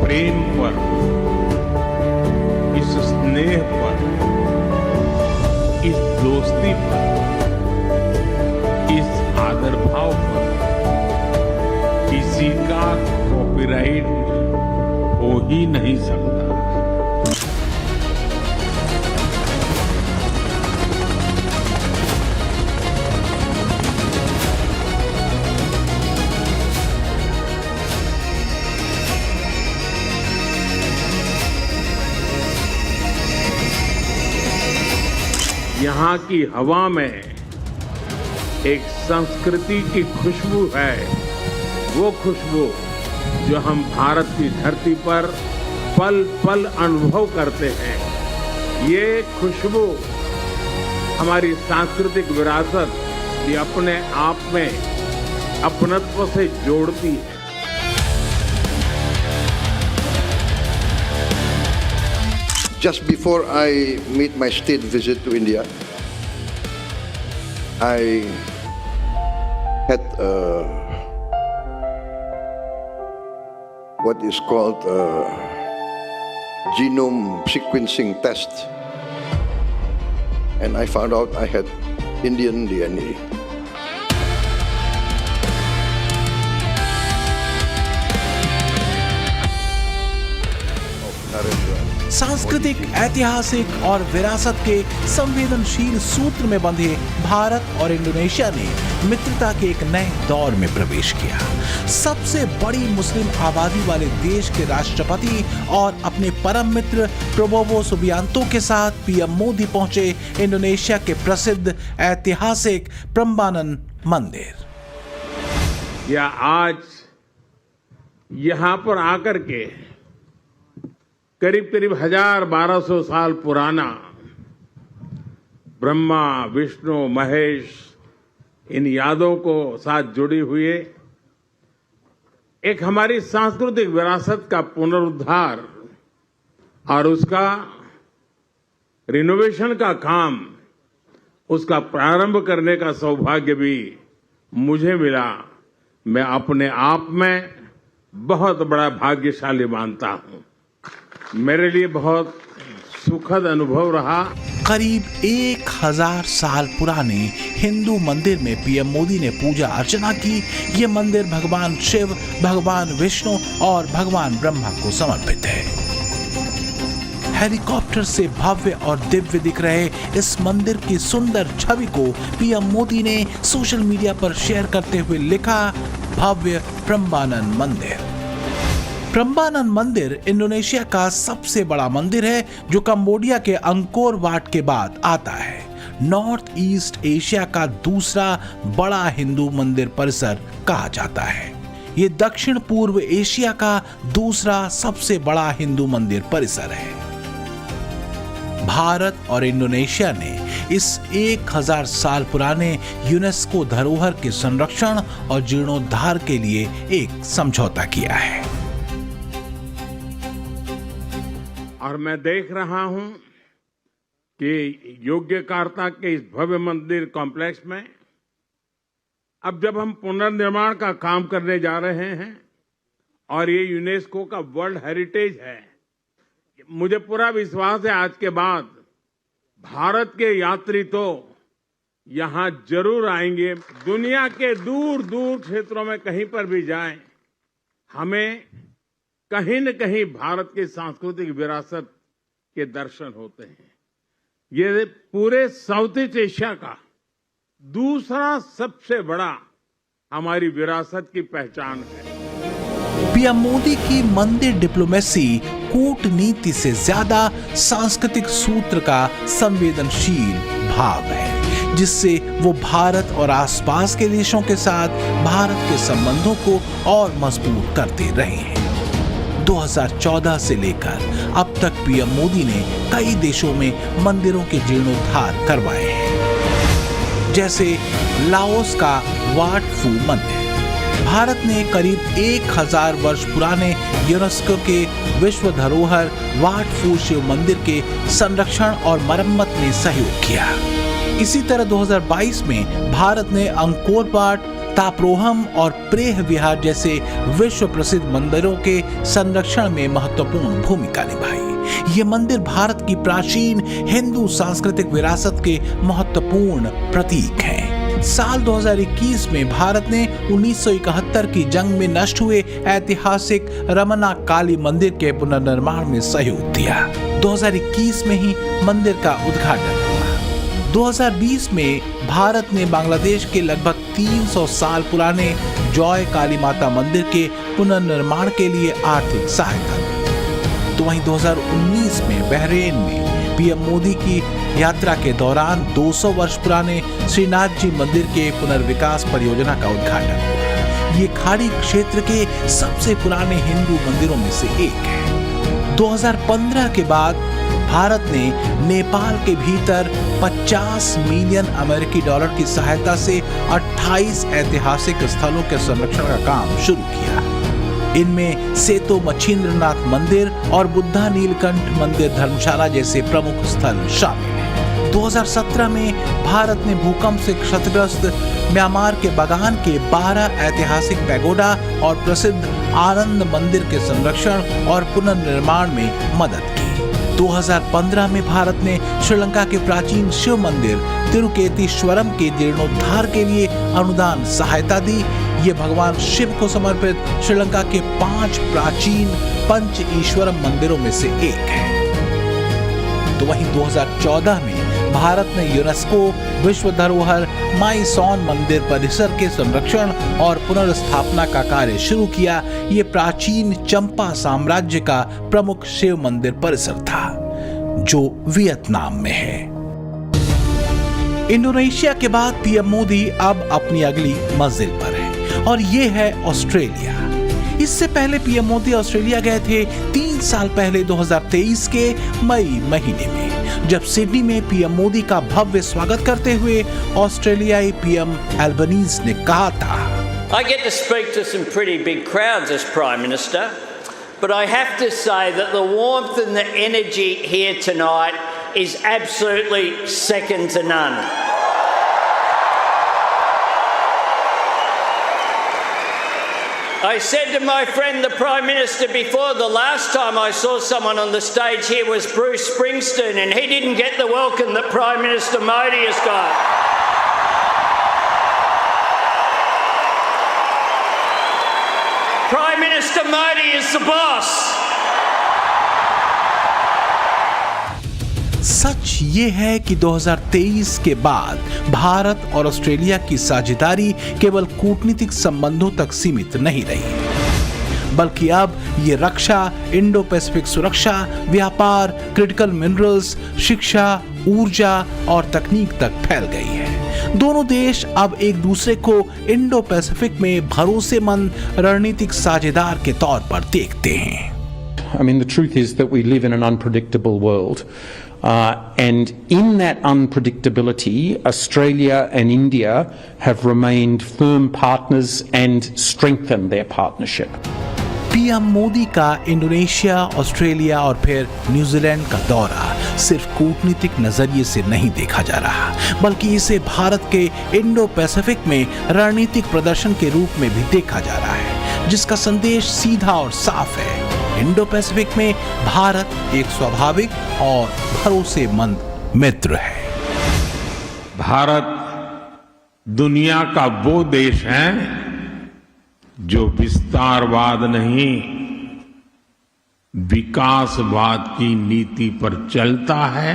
प्रेम पर, इस स्नेह पर, इस दोस्ती पर, इस आदर भाव पर किसी का कॉपीराइट हो ही नहीं सकता। यहाँ की हवा में एक संस्कृति की खुशबू है, वो खुशबू जो हम भारत की धरती पर पल पल अनुभव करते हैं। ये खुशबू हमारी सांस्कृतिक विरासत ये अपने आप में अपनत्व से जोड़ती है। Just before I made my state visit to India, I had what is called a genome sequencing test, and I found out I had Indian DNA. सांस्कृतिक, ऐतिहासिक और विरासत के संवेदनशील सूत्र में बंधे भारत और इंडोनेशिया ने मित्रता के एक नए दौर में प्रवेश किया। सबसे बड़ी मुस्लिम आबादी वाले देश के राष्ट्रपति और अपने परम मित्र प्रबोवो सुबियांतो के साथ पीएम मोदी पहुंचे इंडोनेशिया के प्रसिद्ध ऐतिहासिक प्रम्बानन मंदिर। या आज यहाँ पर आकर के करीब करीब 1000-1200 साल पुराना ब्रह्मा, विष्णु, महेश इन यादों को साथ जुड़ी हुई एक हमारी सांस्कृतिक विरासत का पुनरुद्धार और उसका रिनोवेशन का काम, उसका प्रारंभ करने का सौभाग्य भी मुझे मिला। मैं अपने आप में बहुत बड़ा भाग्यशाली मानता हूं। मेरे लिए बहुत सुखद अनुभव रहा। करीब 1000 साल पुराने हिंदू मंदिर में पीएम मोदी ने पूजा अर्चना की। ये मंदिर भगवान शिव, भगवान विष्णु और भगवान ब्रह्मा को समर्पित है। हेलीकॉप्टर से भव्य और दिव्य दिख रहे इस मंदिर की सुंदर छवि को पीएम मोदी ने सोशल मीडिया पर शेयर करते हुए लिखा, भव्य प्रम्बानन मंदिर। प्रम्बानन मंदिर इंडोनेशिया का सबसे बड़ा मंदिर है जो कंबोडिया के अंकोर वाट के बाद आता है। नॉर्थ ईस्ट एशिया का दूसरा बड़ा हिंदू मंदिर परिसर कहा जाता है। ये दक्षिण पूर्व एशिया का दूसरा सबसे बड़ा हिंदू मंदिर परिसर है। भारत और इंडोनेशिया ने इस 1000 साल पुराने यूनेस्को धरोहर के संरक्षण और जीर्णोद्धार के लिए एक समझौता किया है। और मैं देख रहा हूं कि योग्यकार्ता के इस भव्य मंदिर कॉम्प्लेक्स में अब जब हम पुनर्निर्माण का काम करने जा रहे हैं और ये यूनेस्को का वर्ल्ड हेरिटेज है, मुझे पूरा विश्वास है आज के बाद भारत के यात्री तो यहां जरूर आएंगे। दुनिया के दूर दूर क्षेत्रों में कहीं पर भी जाएं, हमें कहीं न कहीं भारत की सांस्कृतिक विरासत के दर्शन होते हैं। ये पूरे साउथ ईस्ट एशिया का दूसरा सबसे बड़ा हमारी विरासत की पहचान है। पीएम मोदी की मंदिर डिप्लोमेसी कूटनीति से ज्यादा सांस्कृतिक सूत्र का संवेदनशील भाव है, जिससे वो भारत और आसपास के देशों के साथ भारत के संबंधों को और मजबूत करते रहे हैं। 2014 से लेकर अब तक पीएम मोदी ने कई देशों में मंदिरों के जीर्णोद्धार करवाए हैं, जैसे लाओस का वाट फू मंदिर। भारत ने करीब 1000 वर्ष पुराने यूनेस्को के विश्व धरोहर वाट फू शिव मंदिर के संरक्षण और मरम्मत में सहयोग किया। इसी तरह 2022 में भारत ने अंकोर वाट, तापरोहम और प्रेह विहार जैसे विश्व प्रसिद्ध मंदिरों के संरक्षण में महत्वपूर्ण भूमिका निभाई। ये मंदिर भारत की प्राचीन हिंदू सांस्कृतिक विरासत के महत्वपूर्ण प्रतीक हैं। साल 2021 में भारत ने 1971 की जंग में नष्ट हुए ऐतिहासिक रमना काली मंदिर के पुनर्निर्माण में सहयोग दिया। 2021 में ही मंदिर का उद्घाटन हुआ। 2020 में भारत ने बांग्लादेश के लगभग 300 साल पुराने जॉय काली माता मंदिर के पुनर्निर्माण के लिए आर्थिक सहायता दी। तो वहीं 2019 में बहरीन में पीएम मोदी की यात्रा के दौरान 200 वर्ष पुराने श्रीनाथ जी मंदिर के पुनर्विकास परियोजना का उद्घाटन हुआ। ये खाड़ी क्षेत्र के सबसे पुराने हिंदू मंदिरों में से एक है। 2015 के बाद भारत ने नेपाल के भीतर 50 मिलियन अमेरिकी डॉलर की सहायता से 28 ऐतिहासिक स्थलों के संरक्षण का काम शुरू किया। इनमें सेतो मच्छिंद्रनाथ मंदिर और बुद्धा नीलकंठ मंदिर धर्मशाला जैसे प्रमुख स्थल शामिल हैं। 2017 में भारत ने भूकंप से क्षतिग्रस्त म्यांमार के बागान के 12 ऐतिहासिक पैगोडा और प्रसिद्ध आनंद मंदिर के संरक्षण और पुनर्निर्माण में मदद की। 2015 में भारत ने श्रीलंका के प्राचीन शिव मंदिर तिरुकेतीश्वरम के जीर्णोद्धार के लिए अनुदान सहायता दी। ये भगवान शिव को समर्पित श्रीलंका के 5 प्राचीन पंच ईश्वरम मंदिरों में से एक है। तो वहीं 2014 में भारत ने यूनेस्को विश्व धरोहर माईसॉन मंदिर परिसर के संरक्षण और पुनर्स्थापना का कार्य शुरू किया। ये प्राचीन चंपा साम्राज्य का प्रमुख शिव मंदिर परिसर था जो वियतनाम में है। इंडोनेशिया के बाद पीएम मोदी अब अपनी अगली मंजिल पर है और ये है ऑस्ट्रेलिया। इससे पहले पीएम मोदी ऑस्ट्रेलिया गए थे 3 साल पहले 2023 के मई महीने में, जब सिडनी में पीएम मोदी का भव्य स्वागत करते हुए ऑस्ट्रेलियाई पीएम एल्बनीज ने कहा था, I get to speak to some pretty big crowds as Prime Minister, but I have to say that the warmth and the energy here tonight is absolutely second to none. I said to my friend the Prime Minister before, the last time I saw someone on the stage here was Bruce Springsteen, and he didn't get the welcome that Prime Minister Modi has got. Prime Minister Modi is the boss. सच ये है कि 2023 के बाद भारत और Australia की साझेदारी केवल कूटनीतिक संबंधों तक सीमित नहीं रही, बल्कि अब ये रक्षा, इंडो पैसिफिक सुरक्षा, व्यापार, क्रिटिकल मिनरल्स, शिक्षा, ऊर्जा और तकनीक तक फैल गई है। दोनों देश अब एक दूसरे को इंडो पैसिफिक में भरोसेमंद रणनीतिक साझेदार के तौर पर देखते हैं। I mean, the truth is that we live in an unpredictable world. And in that unpredictability, Australia and India have remained firm partners and strengthened their partnership. PM Modi का इंडोनेशिया, ऑस्ट्रेलिया और फिर न्यूजीलैंड का दौरा सिर्फ कूटनीतिक नजरिए से नहीं देखा जा रहा, बल्कि इसे भारत के इंडो पैसिफिक में रणनीतिक प्रदर्शन के रूप में भी देखा जा रहा है, जिसका संदेश सीधा और साफ है। इंडो पैसिफिक में भारत एक स्वाभाविक और भरोसेमंद मित्र है। भारत दुनिया का वो देश है जो विस्तारवाद नहीं, विकासवाद की नीति पर चलता है